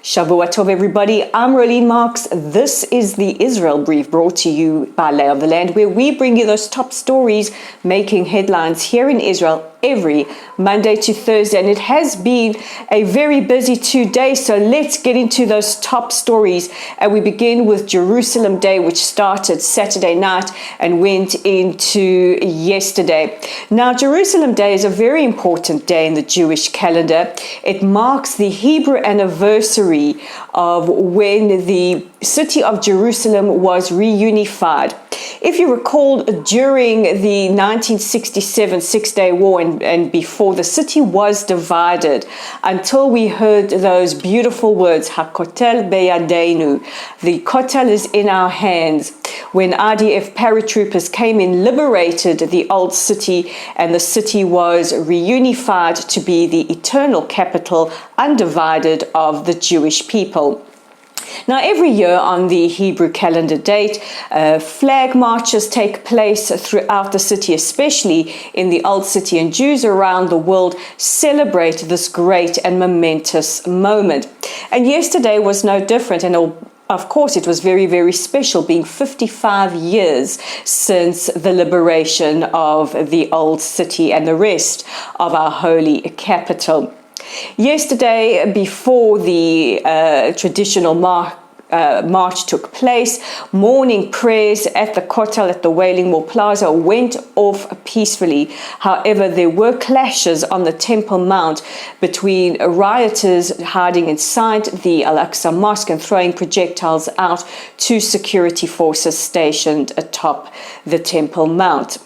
Shavua Tov, everybody. I'm Rolene Marks. This is the Israel Brief brought to you by Lay of the Land, where we bring you those top stories making headlines here in Israel every Monday to Thursday. And it has been a very busy 2 days, so let's get into those top stories. And we begin with Jerusalem Day, which started Saturday night and went into yesterday. Now, Jerusalem Day is a very important day in the Jewish calendar. It marks the Hebrew anniversary of when the city of Jerusalem was reunified. If you recall, during the 1967 Six-Day War and before, the city was divided until we heard those beautiful words, HaKotel beyadeinu, the Kotel is in our hands. When IDF paratroopers came in, liberated the old city, and the city was reunified to be the eternal capital, undivided, of the Jewish people. Now, every year on the Hebrew calendar date, flag marches take place throughout the city, especially in the Old City, and Jews around the world celebrate this great and momentous moment. And yesterday was no different, and of course, it was very, very special, being 55 years since the liberation of the Old City and the rest of our holy capital. Yesterday, before the traditional march took place, morning prayers at the Kotel at the Wailing Wall Plaza went off peacefully. However, there were clashes on the Temple Mount between rioters hiding inside the Al-Aqsa Mosque and throwing projectiles out to security forces stationed atop the Temple Mount.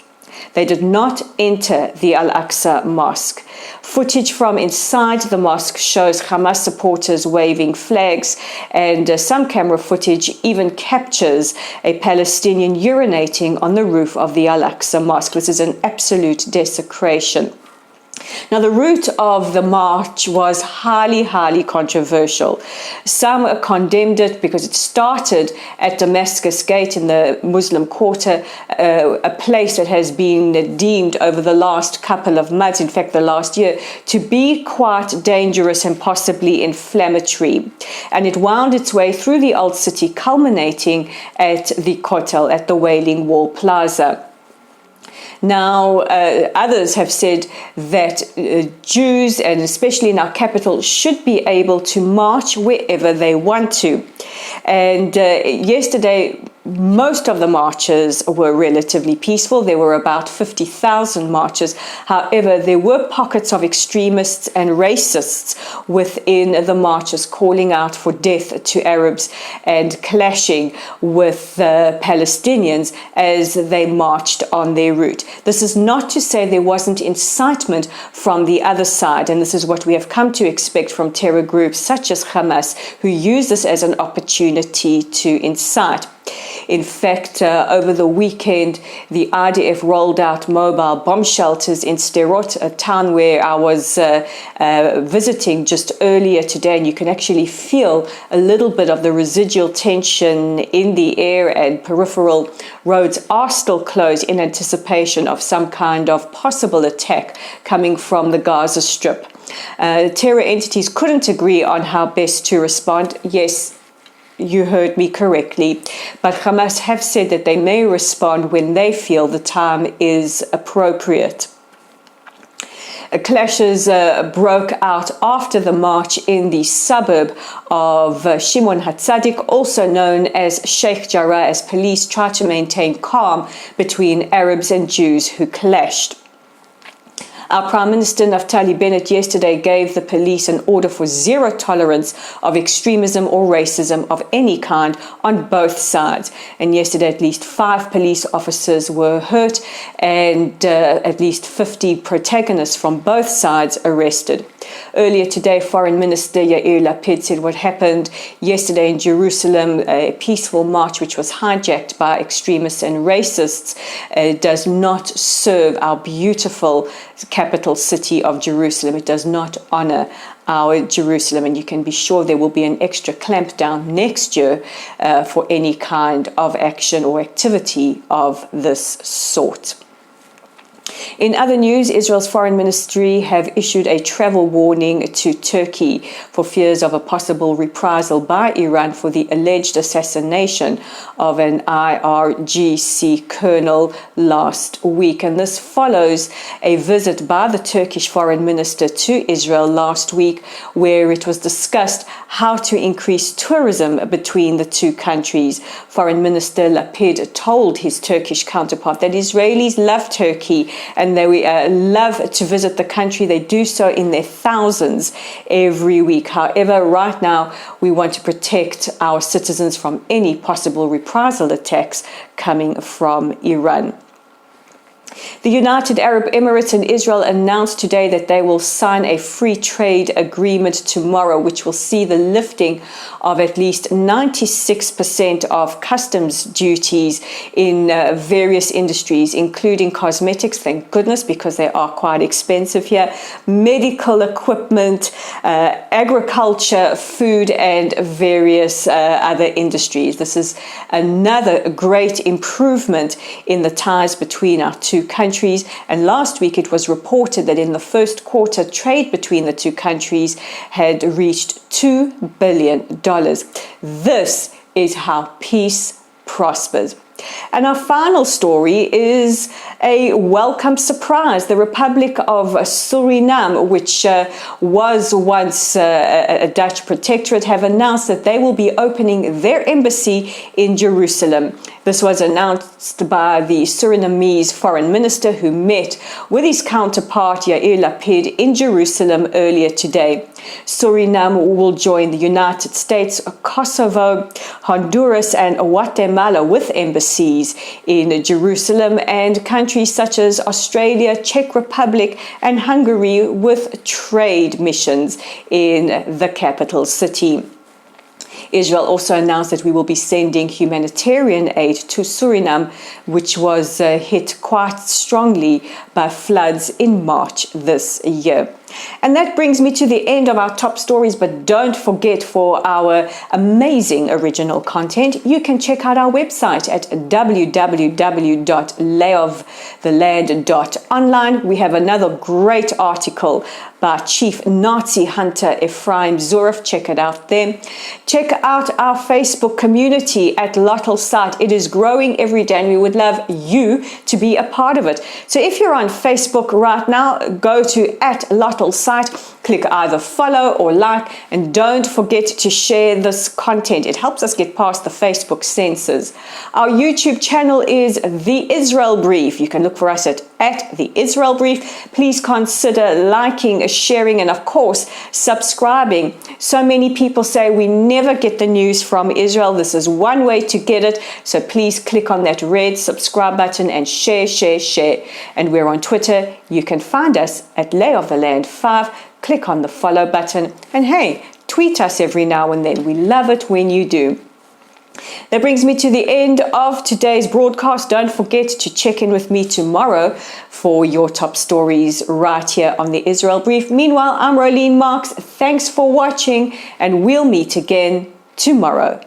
They did not enter the Al-Aqsa Mosque. Footage from inside the mosque shows Hamas supporters waving flags, and some camera footage even captures a Palestinian urinating on the roof of the Al-Aqsa Mosque. This is an absolute desecration. Now, the route of the march was highly controversial. Some condemned it because it started at Damascus Gate in the Muslim Quarter, a place that has been deemed over the last couple of months, in fact the last year, to be quite dangerous and possibly inflammatory. And it wound its way through the Old City, culminating at the Kotel at the Wailing Wall Plaza. Now, others have said that Jews, and especially in our capital, should be able to march wherever they want to. And yesterday, most of the marches were relatively peaceful. There were about 50,000 marches. However, there were pockets of extremists and racists within the marches calling out for death to Arabs and clashing with Palestinians as they marched on their route. This is not to say there wasn't incitement from the other side, and this is what we have come to expect from terror groups such as Hamas, who use this as an opportunity to incite. In fact, over the weekend, the IDF rolled out mobile bomb shelters in Sderot, a town where I was visiting just earlier today, and you can actually feel a little bit of the residual tension in the air, and peripheral roads are still closed in anticipation of some kind of possible attack coming from the Gaza Strip. Terror entities couldn't agree on how best to respond. Yes, you heard me correctly, but Hamas have said that they may respond when they feel the time is appropriate. Clashes broke out after the march in the suburb of Shimon HaTzadik, also known as Sheikh Jarrah, as police tried to maintain calm between Arabs and Jews who clashed. Our Prime Minister Naftali Bennett yesterday gave the police an order for zero tolerance of extremism or racism of any kind on both sides. And yesterday, at least 5 police officers were hurt and at least 50 protagonists from both sides arrested. Earlier today, Foreign Minister Yair Lapid said what happened yesterday in Jerusalem, a peaceful march which was hijacked by extremists and racists, does not serve our beautiful capital city of Jerusalem. It does not honor our Jerusalem, and you can be sure there will be an extra clampdown next year for any kind of action or activity of this sort. In other news, Israel's foreign ministry have issued a travel warning to Turkey for fears of a possible reprisal by Iran for the alleged assassination of an IRGC colonel last week. And this follows a visit by the Turkish foreign minister to Israel last week, where it was discussed how to increase tourism between the two countries. Foreign Minister Lapid told his Turkish counterpart that Israelis love Turkey and they love to visit the country. They do so in their thousands every week. However, right now, we want to protect our citizens from any possible reprisal attacks coming from Iran. The United Arab Emirates and Israel announced today that they will sign a free trade agreement tomorrow, which will see the lifting of at least 96% of customs duties in various industries, including cosmetics, thank goodness, because they are quite expensive here, medical equipment, agriculture, food, and various other industries. This is another great improvement in the ties between our two countries. And last week it was reported that in the first quarter, trade between the two countries had reached $2 billion. This is how peace prospers. And our final story is a welcome surprise. The Republic of Suriname, which was once a Dutch protectorate, have announced that they will be opening their embassy in Jerusalem. This was announced by the Surinamese foreign minister, who met with his counterpart Yair Lapid in Jerusalem earlier today. Suriname will join the United States, Kosovo, Honduras, and Guatemala with embassies in Jerusalem, and countries such as Australia, Czech Republic, and Hungary with trade missions in the capital city. Israel also announced that we will be sending humanitarian aid to Suriname, which was hit quite strongly by floods in March this year. And that brings me to the end of our top stories, but don't forget, for our amazing original content, you can check out our website at www.layoftheland.online. We have another great article by Chief Nazi hunter Ephraim Zuref. Check it out there. Check out our Facebook community at Lottel site. It is growing every day and we would love you to be a part of it. So if you're on Facebook right now, go to @Lottel site, click either follow or like, and don't forget to share this content. It helps us get past the Facebook censors. Our YouTube channel is The Israel Brief. You can look for us at The Israel Brief. Please consider liking, sharing, and of course, subscribing. So many people say we never get the news from Israel. This is one way to get it. So please click on that red subscribe button and share. And we're on Twitter. You can find us at @LayOfTheLand5. Click on the follow button. And hey, tweet us every now and then. We love it when you do. That brings me to the end of today's broadcast. Don't forget to check in with me tomorrow for your top stories right here on the Israel Brief. Meanwhile, I'm Rolene Marks. Thanks for watching, and we'll meet again tomorrow.